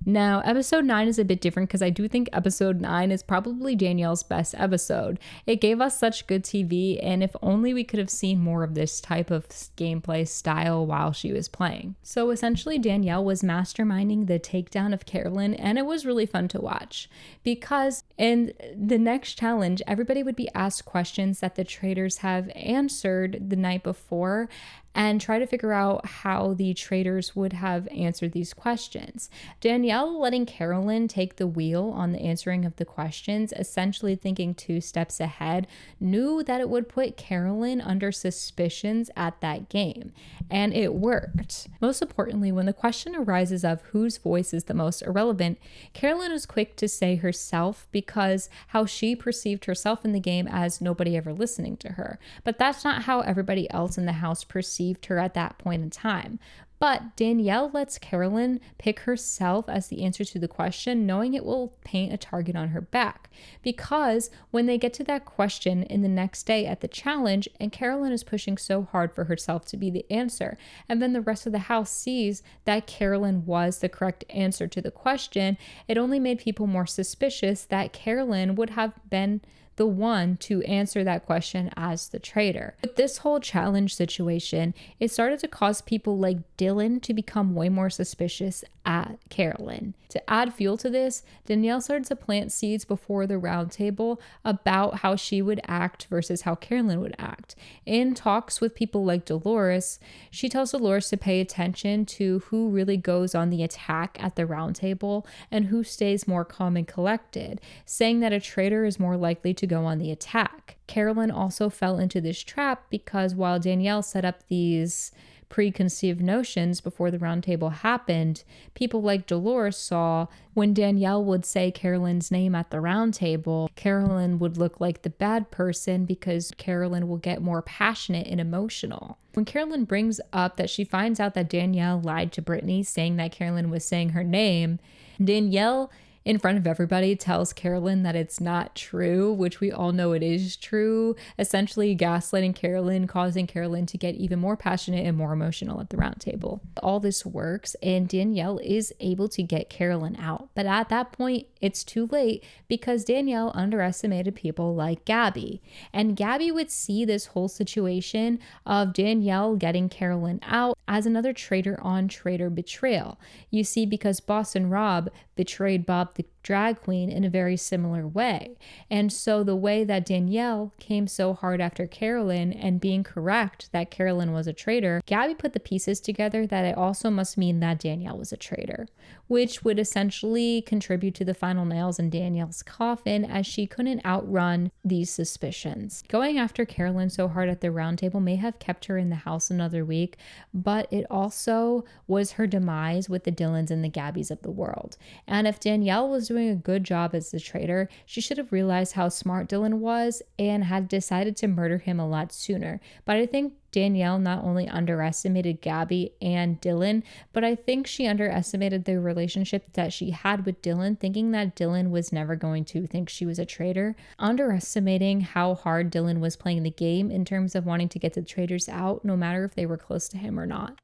Now, episode 9 is a bit different because I do think episode 9 is probably Danielle's best episode. It gave us such good TV, and if only we could have seen more of this type of gameplay style while she was playing. So essentially, Danielle was masterminding the takedown of Carolyn, and it was really fun to watch because in the next challenge, everybody would be asked questions that the traitors have answered the night before, and try to figure out how the traitors would have answered these questions. Danielle letting Carolyn take the wheel on the answering of the questions, essentially thinking 2 steps ahead, knew that it would put Carolyn under suspicions at that game, and it worked. Most importantly, when the question arises of whose voice is the most irrelevant, Carolyn was quick to say herself, because how she perceived herself in the game as nobody ever listening to her. But that's not how everybody else in the house perceived her at that point in time. But Danielle lets Carolyn pick herself as the answer to the question, knowing it will paint a target on her back. Because when they get to that question in the next day at the challenge, and Carolyn is pushing so hard for herself to be the answer, and then the rest of the house sees that Carolyn was the correct answer to the question, it only made people more suspicious that Carolyn would have been the one to answer that question as the traitor. With this whole challenge situation, it started to cause people like Dylan to become way more suspicious at Carolyn. To add fuel to this, Danielle started to plant seeds before the round table about how she would act versus how Carolyn would act. In talks with people like Dolores, she tells Dolores to pay attention to who really goes on the attack at the round table and who stays more calm and collected, saying that a traitor is more likely to go on the attack. Carolyn also fell into this trap because while Danielle set up these preconceived notions before the round table happened, people like Dolores saw when Danielle would say Carolyn's name at the round table, Carolyn would look like the bad person because Carolyn will get more passionate and emotional. When Carolyn brings up that she finds out that Danielle lied to Britney, saying that Carolyn was saying her name, Danielle in front of everybody tells Carolyn that it's not true, which we all know it is true, essentially gaslighting Carolyn, causing Carolyn to get even more passionate and more emotional at the round table. All this works and Danielle is able to get Carolyn out. But at that point, it's too late because Danielle underestimated people like Gabby. And Gabby would see this whole situation of Danielle getting Carolyn out as another traitor on traitor betrayal. You see, because Boston Rob betrayed Bob the drag queen in a very similar way. And so the way that Danielle came so hard after Carolyn and being correct that Carolyn was a traitor, Gabby put the pieces together that it also must mean that Danielle was a traitor, which would essentially contribute to the final nails in Danielle's coffin as she couldn't outrun these suspicions. Going after Carolyn so hard at the round table may have kept her in the house another week, but it also was her demise with the Dylans and the Gabbys of the world. And if Danielle was doing a good job as the traitor, she should have realized how smart Dylan was and had decided to murder him a lot sooner. But I think Danielle not only underestimated Gabby and Dylan, but I think she underestimated the relationship that she had with Dylan, thinking that Dylan was never going to think she was a traitor, underestimating how hard Dylan was playing the game in terms of wanting to get the traitors out, no matter if they were close to him or not.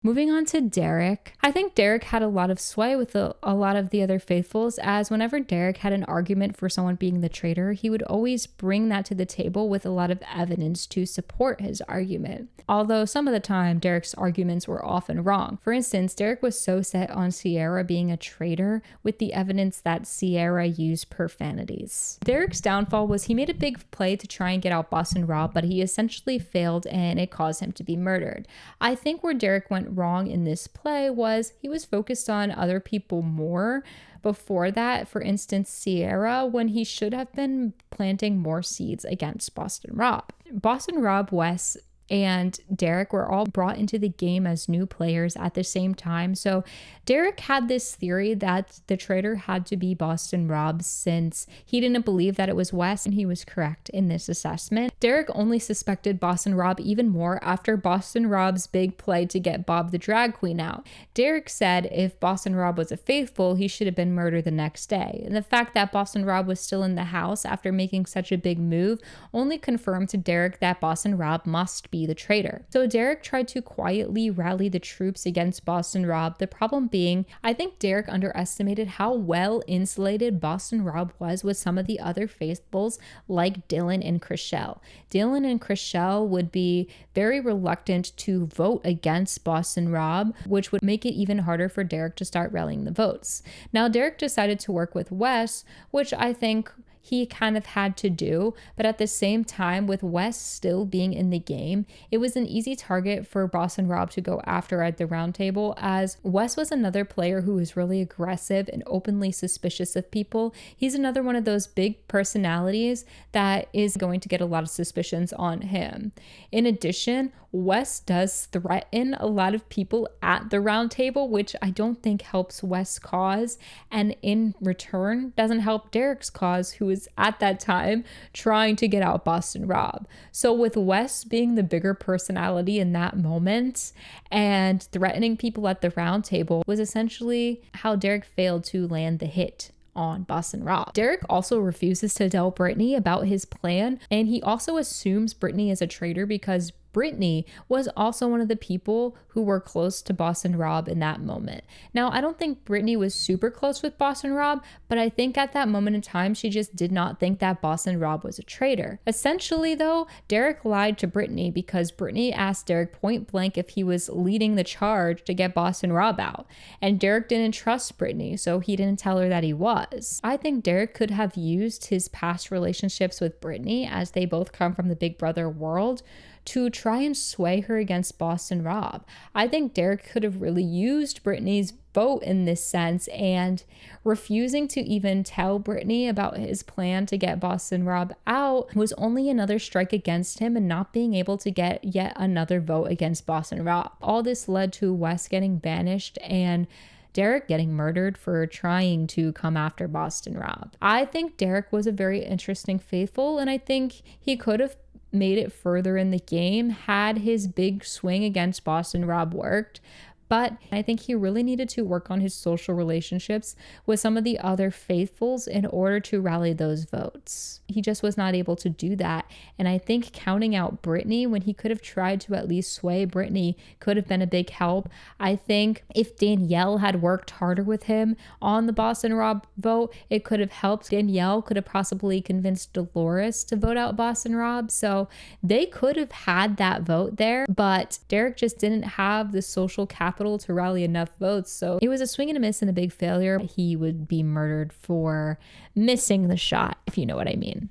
Moving on to Derrick. I think Derrick had a lot of sway with a lot of the other faithfuls, as whenever Derrick had an argument for someone being the traitor, he would always bring that to the table with a lot of evidence to support his argument. Although some of the time, Derrick's arguments were often wrong. For instance, Derrick was so set on Sierra being a traitor with the evidence that Sierra used profanities. Derrick's downfall was he made a big play to try and get out Boston Rob, but he essentially failed and it caused him to be murdered. I think where Derrick went wrong in this play was he was focused on other people more before that. For instance, Sierra, when he should have been planting more seeds against Boston Rob. Boston Rob, Wes, and Derrick were all brought into the game as new players at the same time. So Derrick had this theory that the traitor had to be Boston Rob since he didn't believe that it was Wes, and he was correct in this assessment. Derrick only suspected Boston Rob even more after Boston Rob's big play to get Bob the drag queen out. Derrick said if Boston Rob was a faithful, he should have been murdered the next day. And the fact that Boston Rob was still in the house after making such a big move only confirmed to Derrick that Boston Rob must be the traitor. So Derrick tried to quietly rally the troops against Boston Rob. The problem being, I think Derrick underestimated how well insulated Boston Rob was with some of the other faithfuls like Dylan and Chrishell. Dylan and Chrishell would be very reluctant to vote against Boston Rob, which would make it even harder for Derrick to start rallying the votes. Now Derrick decided to work with Wes, which I think he kind of had to do. But at the same time, with Wes still being in the game, it was an easy target for Boss and Rob to go after at the round table, as Wes was another player who was really aggressive and openly suspicious of people. He's another one of those big personalities that is going to get a lot of suspicions on him. In addition, Wes does threaten a lot of people at the round table, which I don't think helps Wes' cause, and in return doesn't help Derrick's cause, who is at that time trying to get out Boston Rob. So with Wes being the bigger personality in that moment and threatening people at the round table was essentially how Derrick failed to land the hit on Boston Rob. Derrick also refuses to tell Britney about his plan, and he also assumes Britney is a traitor because Britney was also one of the people who were close to Boston Rob in that moment. Now, I don't think Britney was super close with Boston Rob, but I think at that moment in time, she just did not think that Boston Rob was a traitor. Essentially, though, Derrick lied to Britney because Britney asked Derrick point blank if he was leading the charge to get Boston Rob out. And Derrick didn't trust Britney, so he didn't tell her that he was. I think Derrick could have used his past relationships with Britney, as they both come from the Big Brother world, to try and sway her against Boston Rob. I think Derrick could have really used Britney's vote in this sense, and refusing to even tell Britney about his plan to get Boston Rob out was only another strike against him and not being able to get yet another vote against Boston Rob. All this led to Wes getting banished and Derrick getting murdered for trying to come after Boston Rob. I think Derrick was a very interesting faithful, and I think he could have made it further in the game had his big swing against Boston Rob worked. But I think he really needed to work on his social relationships with some of the other faithfuls in order to rally those votes. He just was not able to do that. And I think counting out Britney when he could have tried to at least sway Britney could have been a big help. I think if Danielle had worked harder with him on the Boston Rob vote, it could have helped. Danielle could have possibly convinced Dolores to vote out Boston Rob. So they could have had that vote there, but Derrick just didn't have the social capital to rally enough votes. So it was a swing and a miss and a big failure. He would be murdered for missing the shot, if you know what I mean.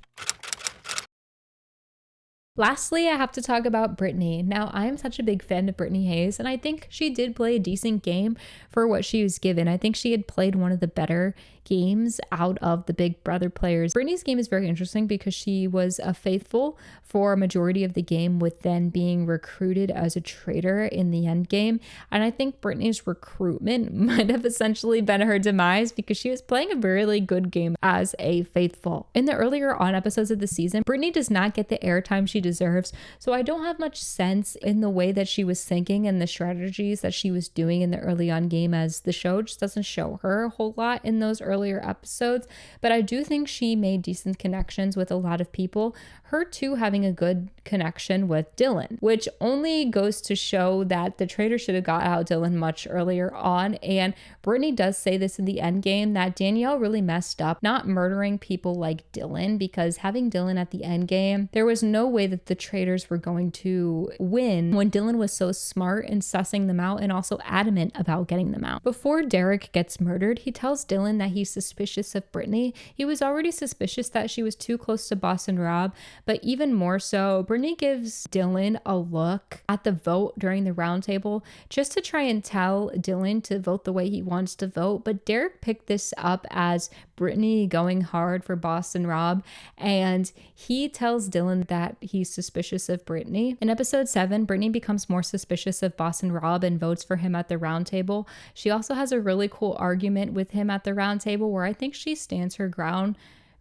Lastly, I have to talk about Britney. Now, I'm such a big fan of Britney Hayes, and I think she did play a decent game for what she was given. I think she had played one of the better games out of the Big Brother players. Britney's game is very interesting because she was a faithful for a majority of the game, with then being recruited as a traitor in the end game. And I think Britney's recruitment might have essentially been her demise because she was playing a really good game as a faithful. In the earlier on episodes of the season, Britney does not get the airtime she deserves, so I don't have much sense in the way that she was thinking and the strategies that she was doing in the early on game, as the show just doesn't show her a whole lot in those earlier episodes. But I do think she made decent connections with a lot of people, her too having a good connection with Dylan, which only goes to show that the traitor should have got out Dylan much earlier on. And Britney does say this in the end game, that Danielle really messed up not murdering people like Dylan, because having Dylan at the end game, there was no way that the traitors were going to win when Dylan was so smart in sussing them out and also adamant about getting them out. Before Derrick gets murdered, he tells Dylan that he's suspicious of Britney. He was already suspicious that she was too close to Boston Rob, but even more so, Britney gives Dylan a look at the vote during the roundtable just to try and tell Dylan to vote the way he wants to vote. But Derrick picked this up as Britney going hard for Boston Rob, and he tells Dylan that he's suspicious of Britney. In episode 7, Britney becomes more suspicious of Boston Rob and votes for him at the roundtable. She also has a really cool argument with him at the roundtable where I think she stands her ground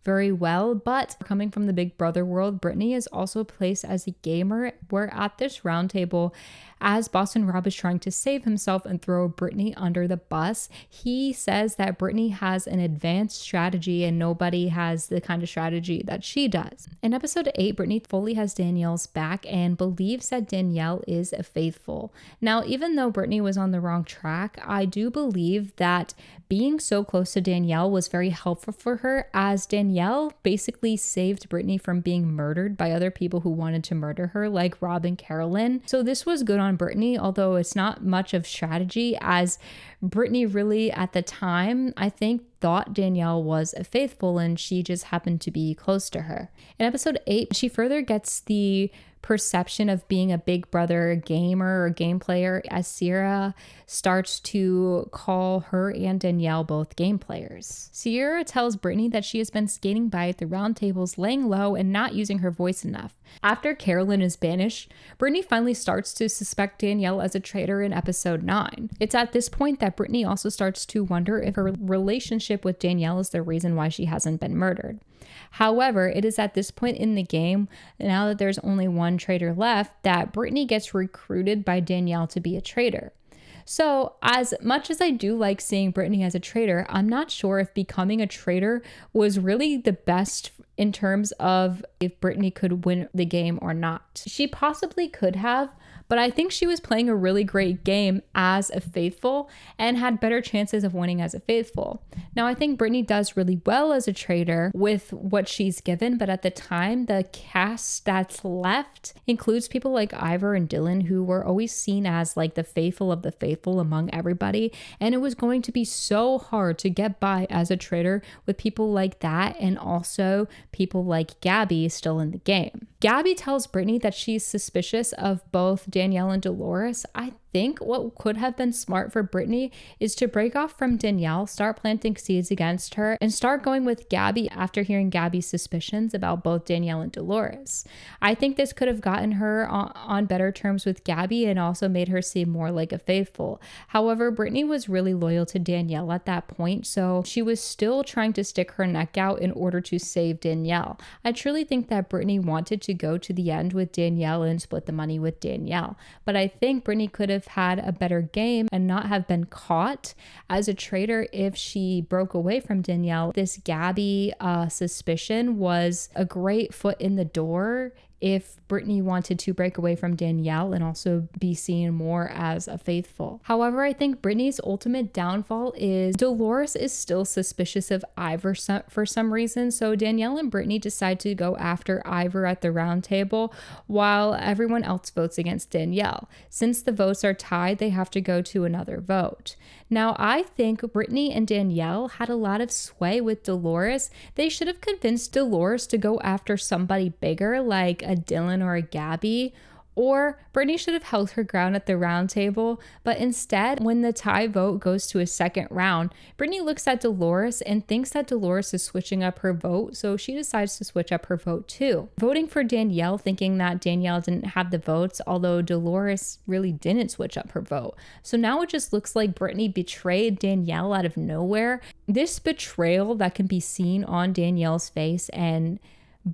very well. But coming from the Big Brother world, Britney is also placed as a gamer, where at this roundtable, as Boston Rob is trying to save himself and throw Britney under the bus, he says that Britney has an advanced strategy and nobody has the kind of strategy that she does. In episode 8, Britney fully has Danielle's back and believes that Danielle is a faithful. Now, even though Britney was on the wrong track, I do believe that being so close to Danielle was very helpful for her, as Danielle basically saved Britney from being murdered by other people who wanted to murder her, like Rob and Carolyn. So this was good on on Britney, although it's not much of strategy, as Britney really at the time, I think, thought Danielle was faithful and she just happened to be close to her. In episode 8, she further gets the perception of being a big brother gamer or game player as Sierra starts to call her and Danielle both game players. Sierra tells Britney that she has been skating by at the round tables, laying low and not using her voice enough. After Carolyn is banished, Britney finally starts to suspect Danielle as a traitor in episode 9. It's at this point that Britney also starts to wonder if her relationship with Danielle is the reason why she hasn't been murdered. However, it is at this point in the game, now that there's only one traitor left, that Britney gets recruited by Danielle to be a traitor. So as much as I do like seeing Britney as a traitor, I'm not sure if becoming a traitor was really the best in terms of if Britney could win the game or not. She possibly could have, but I think she was playing a really great game as a faithful and had better chances of winning as a faithful. Now, I think Britney does really well as a traitor with what she's given, but at the time, the cast that's left includes people like Ivor and Dylan, who were always seen as like the faithful of the faithful among everybody. And it was going to be so hard to get by as a traitor with people like that and also people like Gabby still in the game. Gabby tells Britney that she's suspicious of both Danielle and Dolores. I think what could have been smart for Britney is to break off from Danielle, start planting seeds against her, and start going with Gabby after hearing Gabby's suspicions about both Danielle and Dolores. I think this could have gotten her on better terms with Gabby and also made her seem more like a faithful. However, Britney was really loyal to Danielle at that point, so she was still trying to stick her neck out in order to save Danielle. I truly think that Britney wanted to go to the end with Danielle and split the money with Danielle, but I think Britney could have had a better game and not have been caught as a traitor if she broke away from Danielle. This Gabby suspicion was a great foot in the door if Britney wanted to break away from Danielle and also be seen more as a faithful. However, I think Britney's ultimate downfall is Dolores is still suspicious of Ivor for some reason, so Danielle and Britney decide to go after Ivor at the round table while everyone else votes against Danielle. Since the votes are tied, they have to go to another vote. Now, I think Britney and Danielle had a lot of sway with Dolores. They should have convinced Dolores to go after somebody bigger like a Dylan or a Gabby, or Britney should have held her ground at the round table, but instead, when the tie vote goes to a second round, Britney looks at Dolores and thinks that Dolores is switching up her vote, so she decides to switch up her vote too. Voting for Danielle, thinking that Danielle didn't have the votes, although Dolores really didn't switch up her vote. So now it just looks like Britney betrayed Danielle out of nowhere. This betrayal that can be seen on Danielle's face and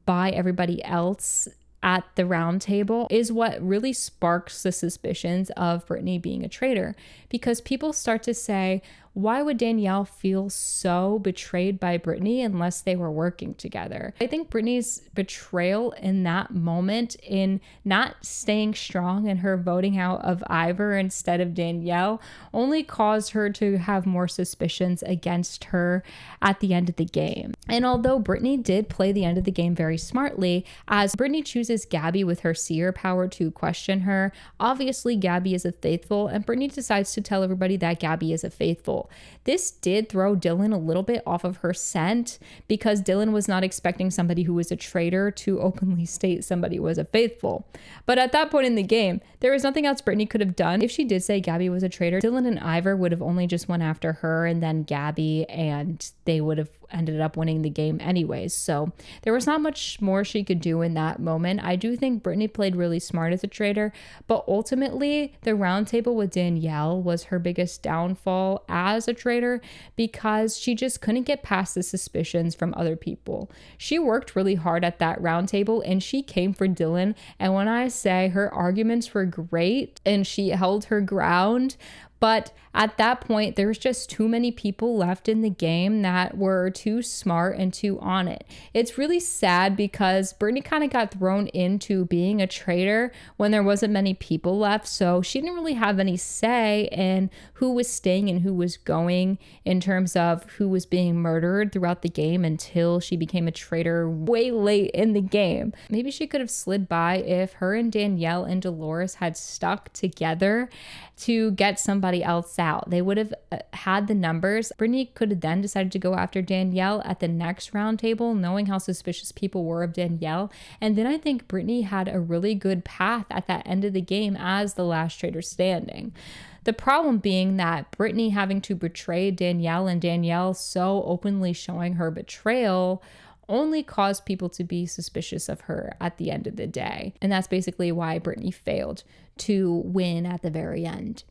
by everybody else at the round table is what really sparks the suspicions of Britney being a traitor, because people start to say, why would Danielle feel so betrayed by Britney unless they were working together? I think Britney's betrayal in that moment in not staying strong and her voting out of Ivor instead of Danielle only caused her to have more suspicions against her at the end of the game. And although Britney did play the end of the game very smartly, as Britney chooses Gabby with her seer power to question her, obviously Gabby is a faithful, and Britney decides to tell everybody that Gabby is a faithful. This did throw Dylan a little bit off of her scent because Dylan was not expecting somebody who was a traitor to openly state somebody was a faithful. But at that point in the game, there was nothing else Britney could have done. If she did say Gabby was a traitor, Dylan and Ivor would have only just went after her and then Gabby, and they would have ended up winning the game anyways. So there was not much more she could do in that moment. I do think Britney played really smart as a traitor, but ultimately the round table with Danielle was her biggest downfall as a traitor because she just couldn't get past the suspicions from other people. She worked really hard at that round table and she came for Dylan, and when I say her arguments were great and she held her ground, But at that point, there's just too many people left in the game that were too smart and too on it. It's really sad because Britney kind of got thrown into being a traitor when there wasn't many people left. So she didn't really have any say in who was staying and who was going in terms of who was being murdered throughout the game until she became a traitor way late in the game. Maybe she could have slid by if her and Danielle and Dolores had stuck together to get somebody else out. They would have had the numbers. Britney could have then decided to go after Danielle at the next round table, knowing how suspicious people were of Danielle. And then I think Britney had a really good path at that end of the game as the last traitor standing. The problem being that Britney having to betray Danielle and Danielle so openly showing her betrayal only caused people to be suspicious of her at the end of the day. And that's basically why Britney failed to win at the very end.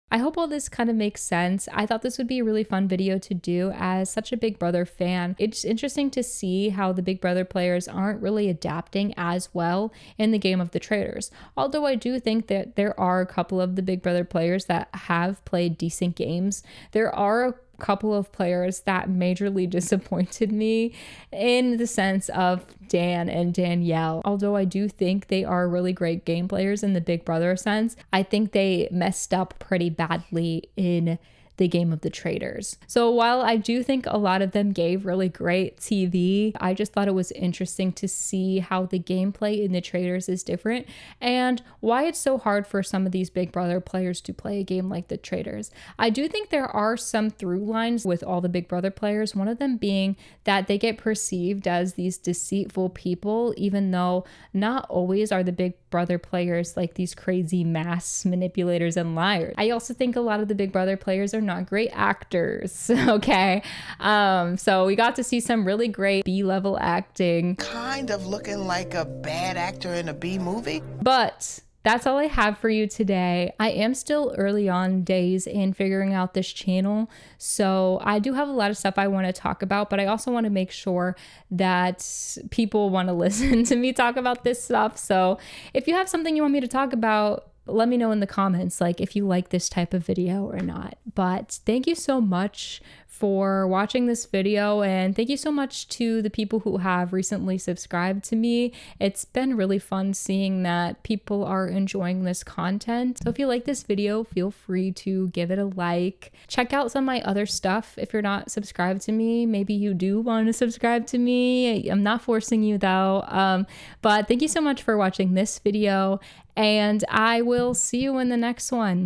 I hope all this kind of makes sense. I thought this would be a really fun video to do as such a Big Brother fan. It's interesting to see how the Big Brother players aren't really adapting as well in the game of the Traitors. Although I do think that there are a couple of the Big Brother players that have played decent games. There are a couple of players that majorly disappointed me in the sense of Dan and Danielle. Although I do think they are really great game players in the Big Brother sense, I think they messed up pretty badly in the game of the Traitors. So while I do think a lot of them gave really great TV, I just thought it was interesting to see how the gameplay in the Traitors is different and why it's so hard for some of these Big Brother players to play a game like the Traitors. I do think there are some through lines with all the Big Brother players, one of them being that they get perceived as these deceitful people, even though not always are the Big Brother players like these crazy mass manipulators and liars. I also think a lot of the Big Brother players are not great actors. Okay. So we got to see some really great B-level acting. Kind of looking like a bad actor in a B movie. But that's all I have for you today. I am still early on days in figuring out this channel, so I do have a lot of stuff I want to talk about, but I also want to make sure that people want to listen to me talk about this stuff. So if you have something you want me to talk about, let me know in the comments, like if you like this type of video or not. But thank you so much for watching this video, and thank you so much to the people who have recently subscribed to me. It's been really fun seeing that people are enjoying this content. So if you like this video, feel free to give it a like. Check out some of my other stuff if you're not subscribed to me. Maybe you do want to subscribe to me. I'm not forcing you though. But thank you so much for watching this video, and I will see you in the next one.